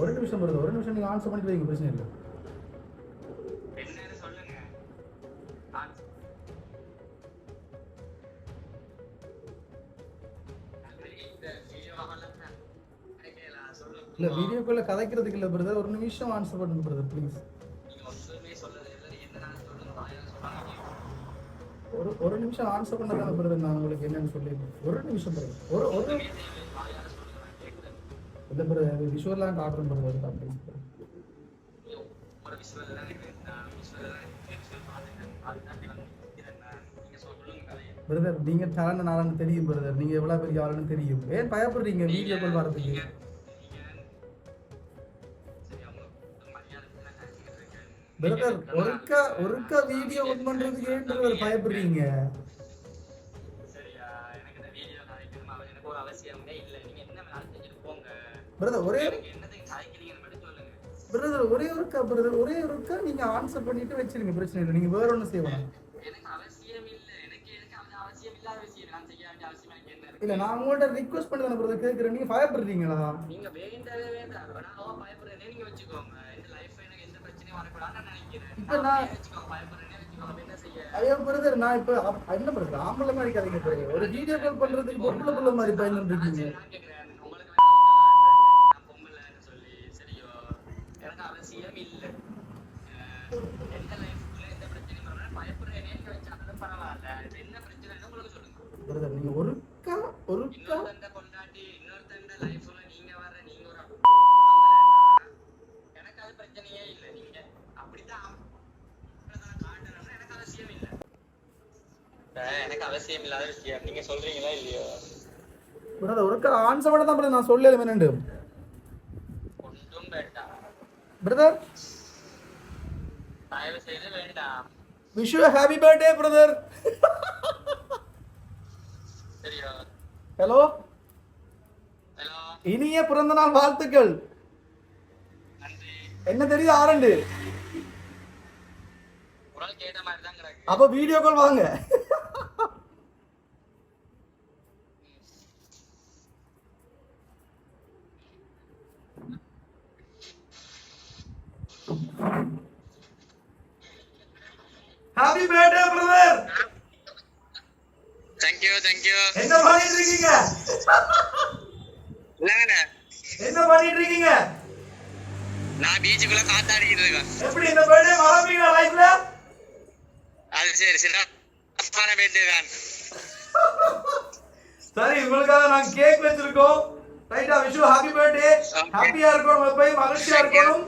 ஒரு நிமிஷம் வருது, ஒரு நிமிஷம் நீங்க ஆன்சர் பண்ணிட்டு வைங்க, பிரச்சனை இல்லை. இல்ல வீடியோக்குள்ள கதைக்கிறதுக்கு இல்ல பிரதர், ஒரு நிமிஷம் ஆன்சர் பண்ணுங்க பிரதர் ப்ளீஸ். ஒரு நிமிஷம் ஆன்சர் பண்ணதான பிரதர் நான் உங்களுக்கு என்னன்னு சொல்லி. ஒரு நிமிஷம் பிரதர், ஒரு இல்ல பிரதர் விஷுவல்லாம் காட்டுறேன் பிரதர் அப்படின்னு பிரதர். நீங்க டேலண்ட் நாளான்னு தெரியும் பிரதர், நீங்க எவ்வளவு பெரிய ஆளுன்னு தெரியும். ஏன் பயப்படுறீங்க வீடியோ கால் வரதுக்கு? பிரதர் ஒருக்கா வீடியோ ஆன் பண்றதுக்கு ஏன் பிரதர் பயப்படுறீங்க? பிரதர் ஒரே ஒருக்கா நீங்க ஆன்சர் பண்ணிட்டு வச்சிருங்க, பிரச்சனை இல்லை. நீங்க வேற ஒன்றும் செய்யணும். இல்ல நான் உங்கள்ட்ட ரிக்வெஸ்ட் பண்ணி தானே பிரதர் கேட்கிறேன், நீங்க பயப்படுறீங்களா? நீங்க இப்ப நான் ஐயோ பிரதர், நான் இப்ப என்ன பிரதர் ஆம்பளை மாதிரி கதைங்க பிரதர். ஒரு வீடியோ கால் பண்றதுக்கு பொம்பளை புள்ள மாதிரி பயந்துட்டு இருக்கீங்க. பிரதர் நீங்க ஒருக்கா எனக்கு அவசியம் இல்லாத விஷயம் நீங்க சொல்றீங்களா இல்லையோ பிரதர்? ஒருக்கா ஆன்சர் பண்ண தான் பிரதர் நான் சொல்லல வேணுண்டு ஒன்றும் வேண்டாம் பிரதர். தயவு செய்து வேண்டாம். Wish you happy birthday brother. சரியா? ஹலோ ஹலோ, இனிய பிறந்த நாள் வாழ்த்துக்கள். நன்றி. என்ன தெரியுது ஆரண்டு குரல் கேட்ட மாதிரி தான் கிடக்கு. அப்ப வீடியோ கால் வாங்க. Happy birthday brother. Thank you. என்ன பண்ணிட்டு இருக்கீங்க? இல்லங்க, என்ன பண்ணிட்டு இருக்கீங்க? நான் பீச்சுக்குள்ள காத்தாடிட்டு இருக்கேன். எப்படி இந்த பர்த்டே மறப்பீங்களா லைஃப்ல? அது சரி சிறப்பான பர்த்டே தான். சரி, உங்களுக்காக நான் கேக் வச்சிருக்கோம். ரைட்டா? Wish you happy birthday. ஹாப்பியா இருக்கணும், எப்பவும் மகிழ்ச்சியா இருக்கணும்.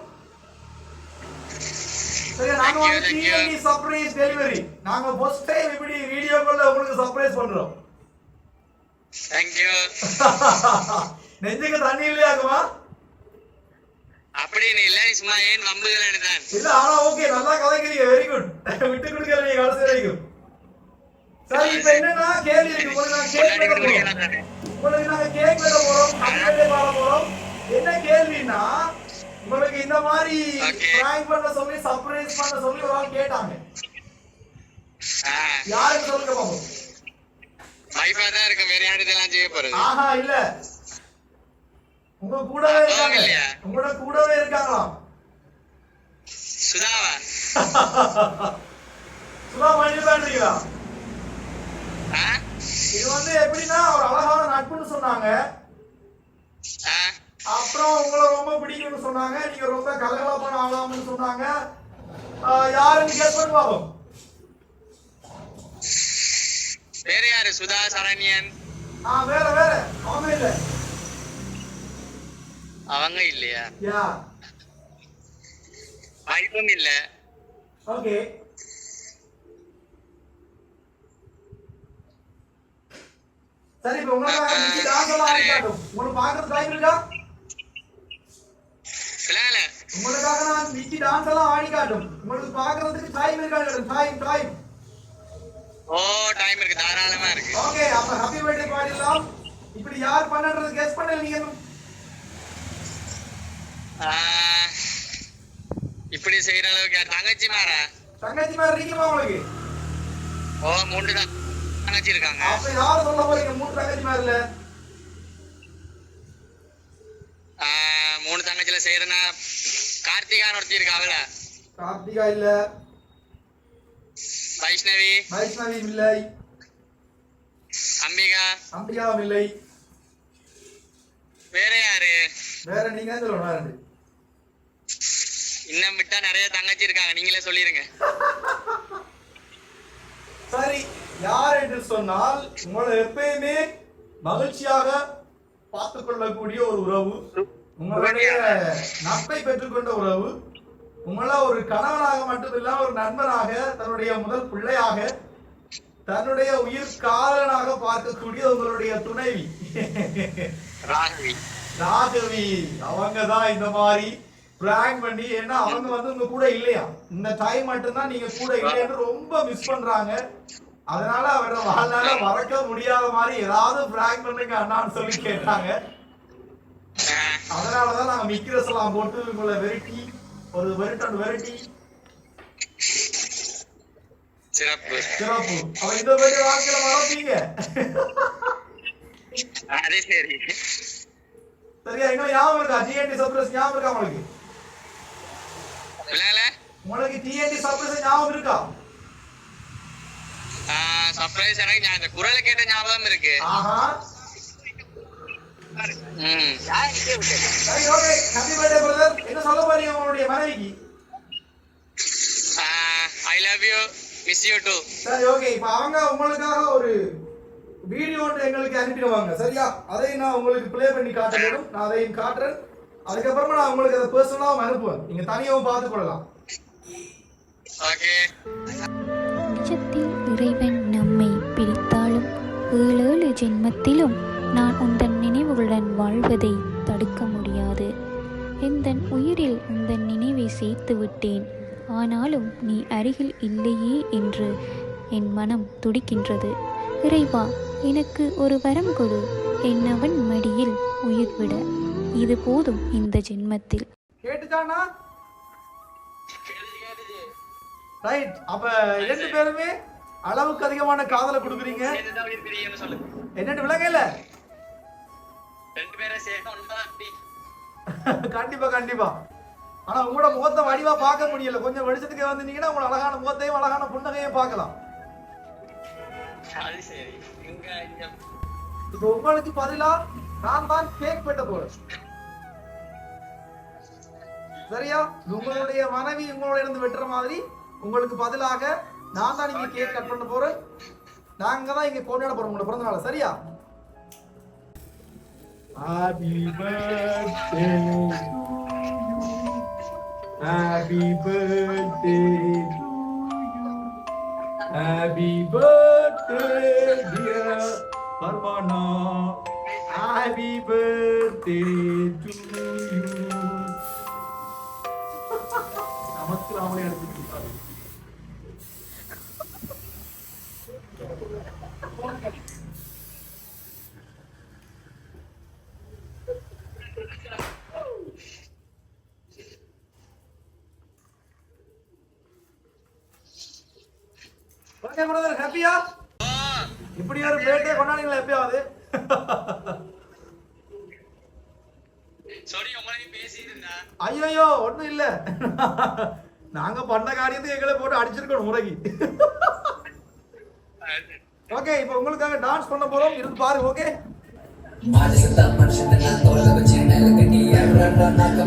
சரி, நாங்க வந்து டிஎன்டி சர்ப்ரைஸ் டெலிவரி. நாங்க ஃபர்ஸ்ட் டைம் இப்படி வீடியோ கால்ல உங்களுக்கு சர்ப்ரைஸ் பண்றோம். Thank you. நெஞ்சுக்கு தண்ணி இல்லையாகுமா? அப்படி இல்ல, நீ சும்மா ஏன் வம்புகளேன்னு தான். இல்ல ஆனா ஓகே, நல்லா கதைக்கிறீங்க, வெரி குட். விட்டு கொடுக்கல நீங்க கடைசி வரைக்கும். சரி, இப்போ என்னன்னா கேள்வி இருக்கு. உங்களுக்கு நான் கேக் வெட்ட போறோம். ஹாப்பி பாட போறோம். என்ன கேள்வினா, உங்களுக்கு இந்த மாதிரி பிராங்க் பண்ண சொல்லி சர்ப்ரைஸ் பண்ண சொல்லி ஒரு ஆள் கேட்டாங்க. யாருக்கு சொல்லுங்க பாப்போம். வைஃபா தான் இருக்கு, வேற யாரு இதெல்லாம் செய்ய போறது? ஆஹா இல்ல, உங்க கூடவே இருக்காங்க. உங்களோட கூடவே இருக்காங்களா? சுதாவா? சுதா மைண்ட் பண்றீங்களா? இது வந்து எப்படின்னா ஒரு அழகான நட்புன்னு சொன்னாங்க. அப்புறம் உங்களை ரொம்ப பிடிக்கும்னு சொன்னாங்க. நீங்க ரொம்ப கலகலப்பான ஆளாம்னு சொன்னாங்க. யாருன்னு கெஸ் பண்ணி பாப்போம். வேற யாரு? சுதா, சரண்யன்? வேற அவங்க இல்ல. அவங்க இல்லையா? யா, வைஃபும் இல்ல. ஓகே. சரி, இப்போ உங்களுக்கு நிக்கி டான்ஸ் எல்லாம் ஆடி காட்டும். உங்களுக்கு பார்க்கிறது டைம் இருக்கா? இல்ல, உங்களுக்காக நான் நிக்கி டான்ஸ் எல்லாம் ஆடி காட்டும். உங்களுக்கு பார்க்கிறதுக்கு டைம் இருக்கா? டைம். ஓ, டைம் இருக்கு, தாராளமா இருக்கு. ஓகே, அப்ப ஹாப்பி பர்த்டே பாடிடலாம். இப்படி யார் பண்ணன்றது கெஸ் பண்ணல நீங்க. இப்படி செய்யற அளவுக்கு தங்கச்சி மாதிரி இருக்கீங்களா உங்களுக்கு? ஓ, 3 தான் தங்கச்சி இருக்காங்க. அப்ப யார சொல்ல போறீங்க? 3 தங்கச்சி மாதிரில இதுல செய்யறனா கார்த்திகான்னு ஒருத்தி இருக்கா அவள கார்த்திகா இல்ல வைஷ்ணவி இல்லை அம்பிகாவும் இல்லை வேற யாரு வேற நீங்க சொல்லணும் இன்னும் விட்டா நிறைய தங்கச்சி இருக்காங்க நீங்களே சொல்லிருங்க சரி யார் என்று சொன்னால் உங்களை எப்பயுமே மகிழ்ச்சியாக பார்த்துக் கொள்ளக்கூடிய ஒரு உறவு உங்களுடைய நட்பை பெற்றுக்கொண்ட உறவு உங்களை ஒரு கணவனாக மட்டுமில்ல ஒரு நண்பனாக தன்னுடைய முதல் பிள்ளையாக தன்னுடைய உயிர் காலனாக பார்க்கக்கூடிய உங்களுடைய துணைவி ராகவி அவங்கதான் இந்த மாதிரி பிராங்க் பண்ணி ஏன்னா அவங்க உங்க கூட இல்லையா இந்த டைம் மட்டும்தான் நீங்க கூட இல்லைன்னு ரொம்ப மிஸ் பண்றாங்க அதனால அவரோட வாழ்நாள மறக்க முடியாத மாதிரி ஏதாவது பிராங்க் பண்ணுங்க அண்ணான்னு சொல்லி கேட்டாங்க அதனாலதான் நாங்க மிக்ரஸ் எல்லாம் போட்டு உங்களை வெரைட்டி ஒரு வெரைட்டி சிறப்பு அவ இந்த மாதிரி வாழ்க்கையில மறப்பீங்க சரியா எங்களை ஞாபகம் இருக்கா டிஎன்டி சர்ப்ரைஸ் ஞாபகம் இருக்கா உங்களுக்கு டிஎன்டி சர்ப்ரைஸ் ஞாபகம் இருக்கா சர்ப்ரைஸ் எனக்கு அந்த குரலை கேட்ட ஞாபகம் இருக்கு ஆஹா சரி ஓகே ஹேப்பி பர்த்டே பிரதர் என்ன சொல்ல போறீங்க உங்களுடைய மனைவிக்கு I love you miss you to சரி ஓகே இப்போ அவங்க உங்களுக்காக ஒரு வீடியோ ஒன்று எங்களுக்கு அனுப்பிடுவாங்க சரியா அதை நான் உங்களுக்கு ப்ளே பண்ணி காட்ட வேண்டும் நான் அதையும் காட்டுறேன் அதுக்கப்புறமா நான் உங்களுக்கு அதை பர்சனலாகவும் அனுப்புவேன் நீங்க தனியாகவும் பார்த்து கொள்ளலாம் ஓகே நிஜத்தில் இறைவன் நம்மை பிரித்தாலும் 7 ஜென்மத்திலும் நான் உந்தன் நினைவுகளுடன் வாழ்வதை தடுக்க முடியாது எந்தன் உயிரில் உந்தன் நினைவை சேர்த்து விட்டேன் ஆனாலும் நீ அருகில் இல்லையே என்று என் மனம் துடிக்கின்றது இறைவா எனக்கு ஒரு வரம் கொடு என்னவன் மடியில் உயிர் விட இது போதும் இந்த ஜென்மத்தில் கேட்டுட்டானா ரைட் அப்ப ரெண்டு பேருமே அளவுக்கு அதிகமான காதலை கொடுக்குறீங்க என்னன்னு விளங்கல கண்டிப்பா ஆனா உங்களோட முகத்தை வடிவா பார்க்க முடியல கொஞ்சம் வெளிச்சத்துக்கு வந்தீங்கன்னா உங்களோட அழகான முகத்தையும் அழகான புன்னகையும் பார்க்கலாம் இப்ப உங்களுக்கு பதிலா நான் தான் கேக் வெட்ட போறேன் சரியா உங்களுடைய மனைவி உங்களோட இருந்து வெட்டுற மாதிரி உங்களுக்கு பதிலாக நான் தான் இங்க கேக் கட் பண்ண போறேன் நாங்க தான் இங்க கொண்டாட போறோம் உங்களோட பிறந்த நாள் சரியா Happy birthday to you. Happy birthday to you. Happy birthday dear Parvana. Happy birthday to you. நமக்கு நாமளே எடுத்துக்கிட்டாரு ஓகே பிரதர் ஹேப்பியா இப்படி ஒரு பர்த்டே கொண்டாடுங்களா எப்பயாவது சாரி உங்களை பேசிட்டேனா ஐயோ ஒண்ணும் இல்ல நாங்க பண்ண காரியத்துக்கு எங்களை போட்டு அடிச்சிருக்கோம் முறைக்கு ஓகே இப்போ உங்களுக்காக டான்ஸ் பண்ண போறோம் இருந்து பாருங்க ஓகே மனுஷன் மனுஷன் தோல்ல வச்சு மேல கட்டி நாக்க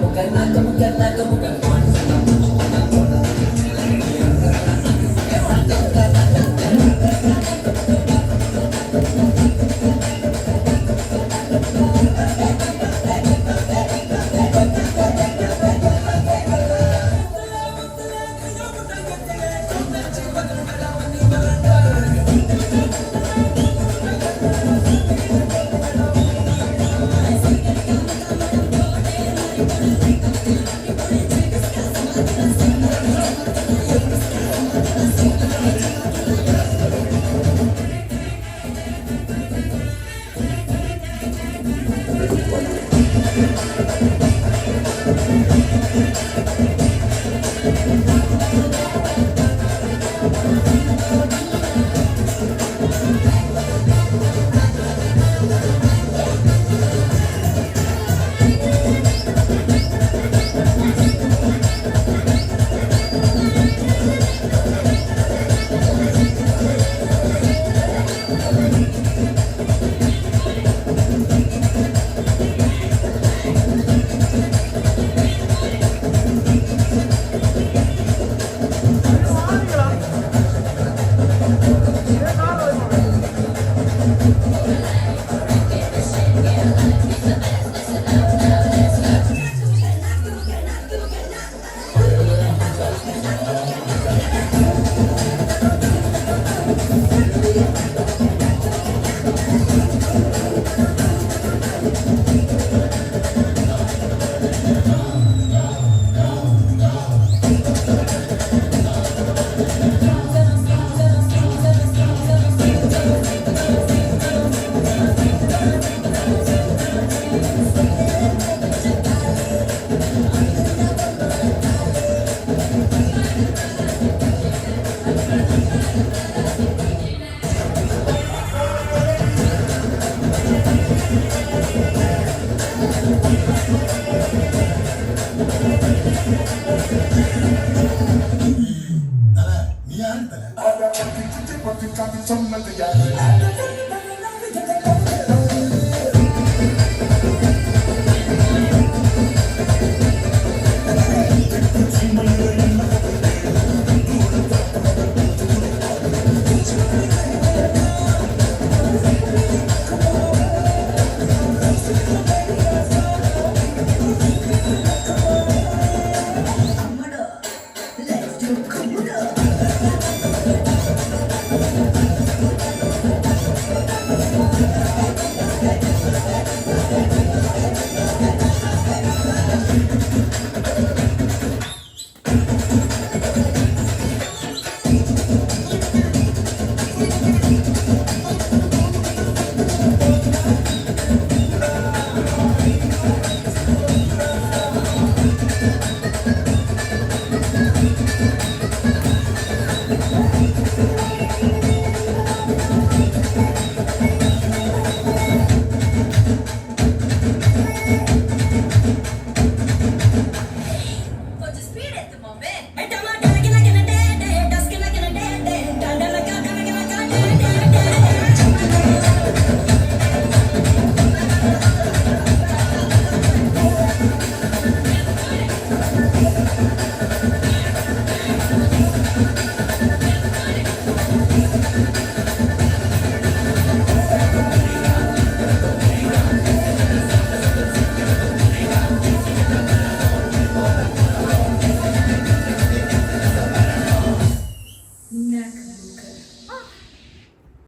சொன்னது யாரு